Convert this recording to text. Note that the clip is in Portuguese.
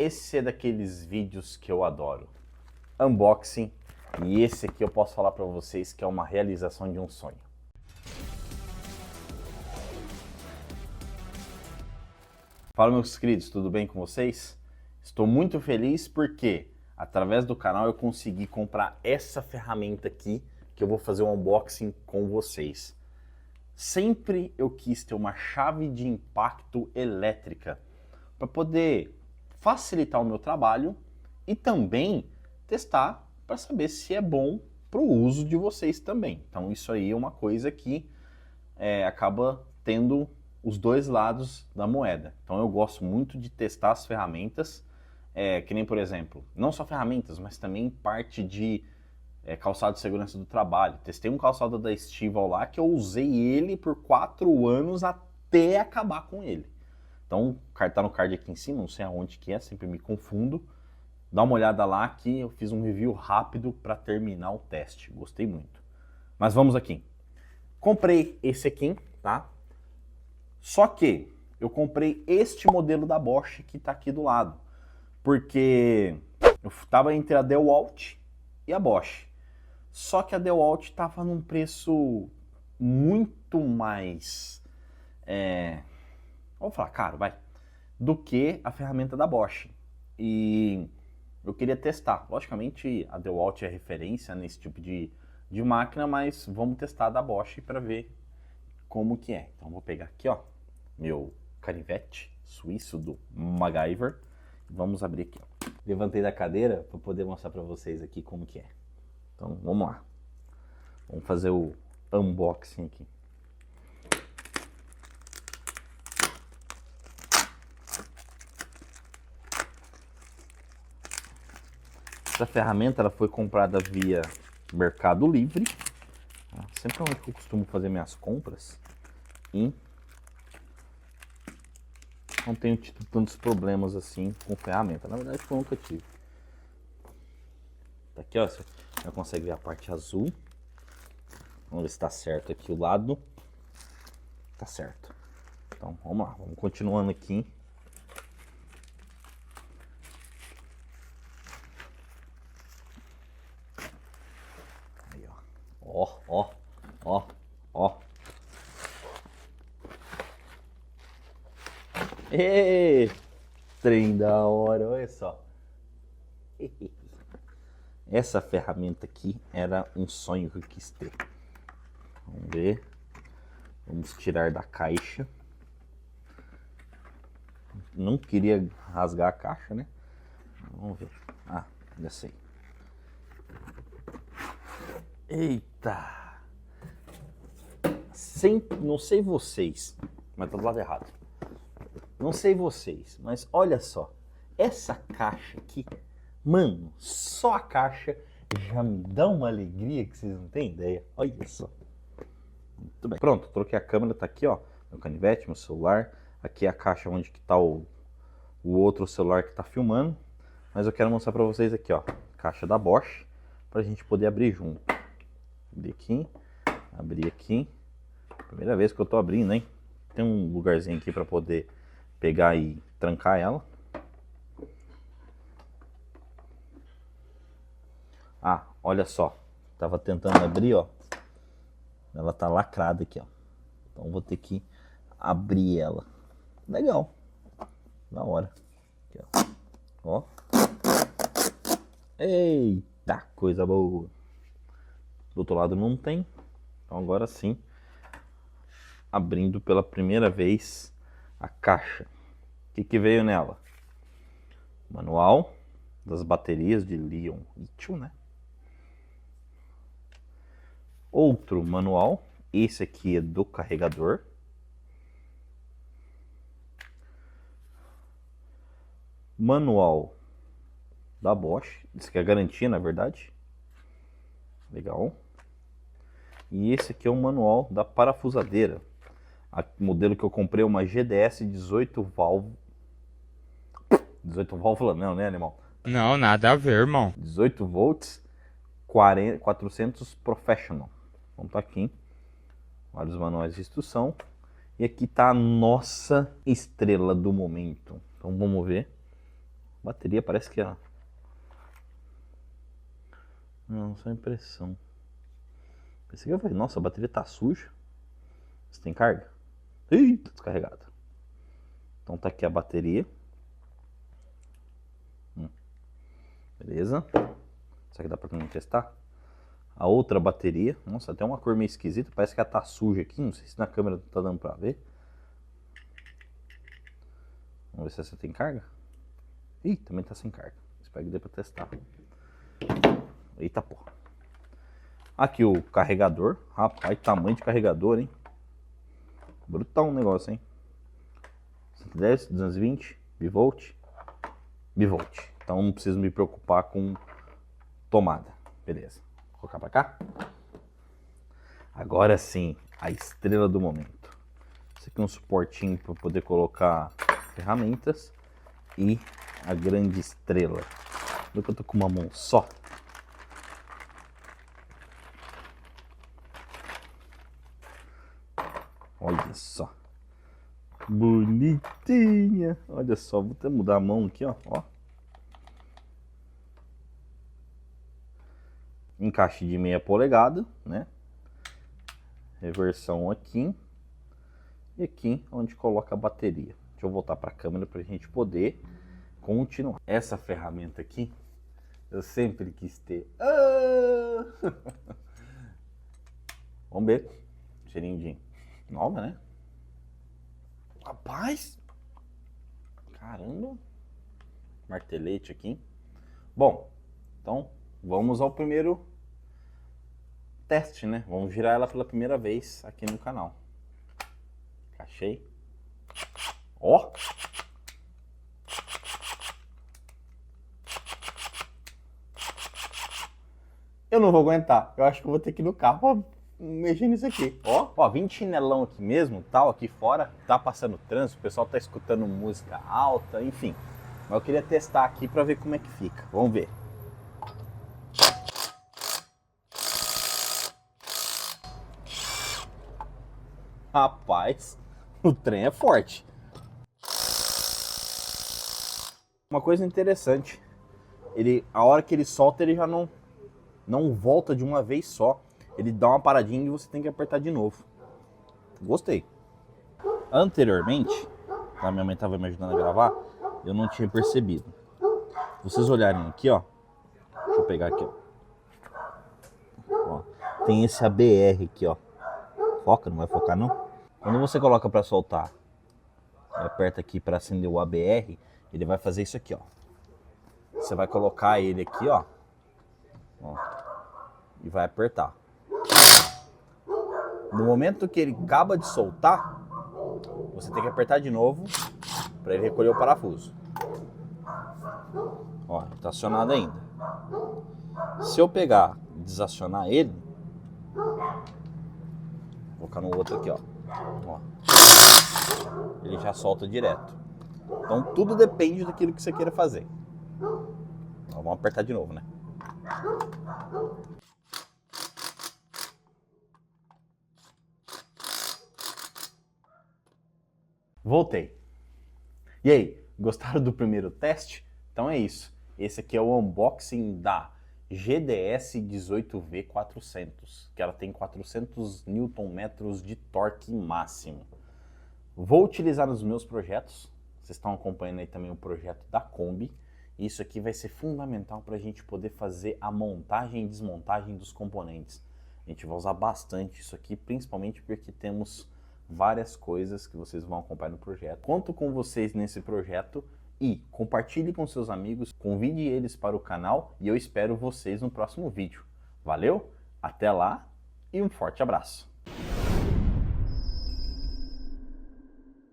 Esse é daqueles vídeos que eu adoro. Unboxing. E esse aqui eu posso falar para vocês que é uma realização de um sonho. Fala, meus queridos, tudo bem com vocês? Estou muito feliz porque através do canal eu consegui comprar essa ferramenta aqui que eu vou fazer um unboxing com vocês. Sempre eu quis ter uma chave de impacto elétrica para poder facilitar o meu trabalho e também testar para saber se é bom para o uso de vocês também. Então isso aí é uma coisa que acaba tendo os dois lados da moeda. Então eu gosto muito de testar as ferramentas, que nem, por exemplo, não só ferramentas, mas também parte de calçado de segurança do trabalho. Testei um calçado da Estival lá que eu usei ele por 4 anos até acabar com ele. Então, tá no card aqui em cima, não sei aonde que é, sempre me confundo. Dá uma olhada lá que eu fiz um review rápido para terminar o teste. Gostei muito. Mas vamos aqui. Comprei esse aqui, tá? Só que eu comprei este modelo da Bosch que tá aqui do lado. Porque eu tava entre a DeWalt e a Bosch. Só que a DeWalt tava num preço muito mais... vamos falar caro, vai, do que a ferramenta da Bosch. E eu queria testar. Logicamente, a DeWalt é referência nesse tipo de máquina, mas vamos testar a da Bosch para ver como que é. Então, vou pegar aqui, ó, meu canivete suíço do MacGyver. Vamos abrir aqui, ó. Levantei da cadeira para poder mostrar para vocês aqui como que é. Então, vamos lá. Vamos fazer o unboxing aqui. Essa ferramenta ela foi comprada via Mercado Livre, sempre onde eu costumo fazer minhas compras, e não tenho tido tantos problemas assim com ferramenta. Na verdade, eu nunca tive. Tá aqui, ó, você já consegue ver a parte azul. Vamos ver se tá certo aqui o lado. Tá certo. Então, vamos lá, vamos continuando aqui. Ó. Ê, trem da hora, olha só. Essa ferramenta aqui era um sonho que eu quis ter. Vamos ver. Vamos tirar da caixa. Não queria rasgar a caixa, né? Vamos ver. Ah, já sei. Eita! Não sei vocês, mas tá do lado errado. Não sei vocês, mas olha só. Essa caixa aqui, mano, só a caixa já me dá uma alegria que vocês não têm ideia. Olha só. Muito bem. Pronto, troquei a câmera, tá aqui, ó. Meu canivete, meu celular. Aqui é a caixa onde que tá o outro celular que tá filmando. Mas eu quero mostrar pra vocês aqui, ó. Caixa da Bosch, pra gente poder abrir junto. Abrir aqui. Primeira vez que eu tô abrindo, hein? Tem um lugarzinho aqui pra poder pegar e trancar ela. Ah, olha só. Tava tentando abrir, ó. Ela tá lacrada aqui, ó. Então vou ter que abrir ela. Legal. Da hora. Aqui, ó. Eita, coisa boa. Do outro lado não tem. Então agora sim. Abrindo pela primeira vez a caixa. O que veio nela? Manual das baterias de lítio, né? Outro manual. Esse aqui é do carregador. Manual da Bosch. Isso aqui é a garantia, na verdade. Legal. E esse aqui é o manual da parafusadeira. O modelo que eu comprei é uma GDS 18 válvulas. 18 válvulas não, né, animal? Não, nada a ver, irmão. 18 volts, 400 Professional. Então tá aqui. Vários manuais de instrução. E aqui tá a nossa estrela do momento. Então vamos ver. Bateria parece que é... Não, só impressão. Pensei que eu falei, nossa, a bateria tá suja. Você tem carga? Ih, tá descarregada. Então tá aqui a bateria. Beleza. Será que dá pra testar? A outra bateria. Nossa, até uma cor meio esquisita. Parece que ela tá suja aqui. Não sei se na câmera tá dando pra ver. Vamos ver se essa tem carga. Ih, também tá sem carga. Espero que dê pra testar. Eita porra. Aqui o carregador. Rapaz, tamanho de carregador, hein? Brutal um negócio, hein? 110, 220, bivolt. Bivolt. Então não preciso me preocupar com tomada. Beleza. Vou colocar pra cá. Agora sim, a estrela do momento. Esse aqui é um suportinho para poder colocar ferramentas. E a grande estrela. Olha que eu tô com uma mão só. Olha só. Bonitinha. Olha só, vou até mudar a mão aqui, ó. Encaixe de 0,5 polegada, né? Reversão aqui. E aqui onde coloca a bateria. Deixa eu voltar para a câmera para a gente poder continuar. Essa ferramenta aqui, eu sempre quis ter. Vamos ver. Cheirinho de nova, né? Rapaz! Caramba! Martelete aqui. Bom, então vamos ao primeiro teste, né? Vamos girar ela pela primeira vez aqui no canal. Encaixei. Ó! Eu não vou aguentar. Eu acho que eu vou ter que ir no carro pra mexer nisso aqui. Ó, vim de chinelão aqui mesmo, tal, aqui fora. Tá passando trânsito, o pessoal tá escutando música alta, enfim. Mas eu queria testar aqui pra ver como é que fica. Vamos ver. Rapaz, o trem é forte. Uma coisa interessante, a hora que ele solta, ele já não volta de uma vez só. Ele dá uma paradinha e você tem que apertar de novo. Gostei. Anteriormente, a minha mãe estava me ajudando a gravar, eu não tinha percebido. Se vocês olharem aqui, ó. Deixa eu pegar aqui, ó. Tem esse ABR aqui, ó. Foca, não vai focar não? Quando você coloca para soltar, aperta aqui para acender o ABR, ele vai fazer isso aqui, ó. Você vai colocar ele aqui, ó, e vai apertar. No momento que ele acaba de soltar, você tem que apertar de novo para ele recolher o parafuso. Ó, tá acionado ainda. Se eu pegar e desacionar ele, vou colocar no outro aqui, ó. Ele já solta direto. Então tudo depende daquilo que você queira fazer. Vamos apertar de novo, né? Voltei. E aí, gostaram do primeiro teste? Então é isso. Esse aqui é o unboxing da GDS 18V400, que ela tem 400 Nm de torque máximo. Vou utilizar nos meus projetos. Vocês estão acompanhando aí também o projeto da Kombi. Isso aqui vai ser fundamental para a gente poder fazer a montagem e desmontagem dos componentes. A gente vai usar bastante isso aqui, principalmente porque temos várias coisas que vocês vão acompanhar no projeto. Conto com vocês nesse projeto e compartilhe com seus amigos, convide eles para o canal e eu espero vocês no próximo vídeo. Valeu, até lá e um forte abraço!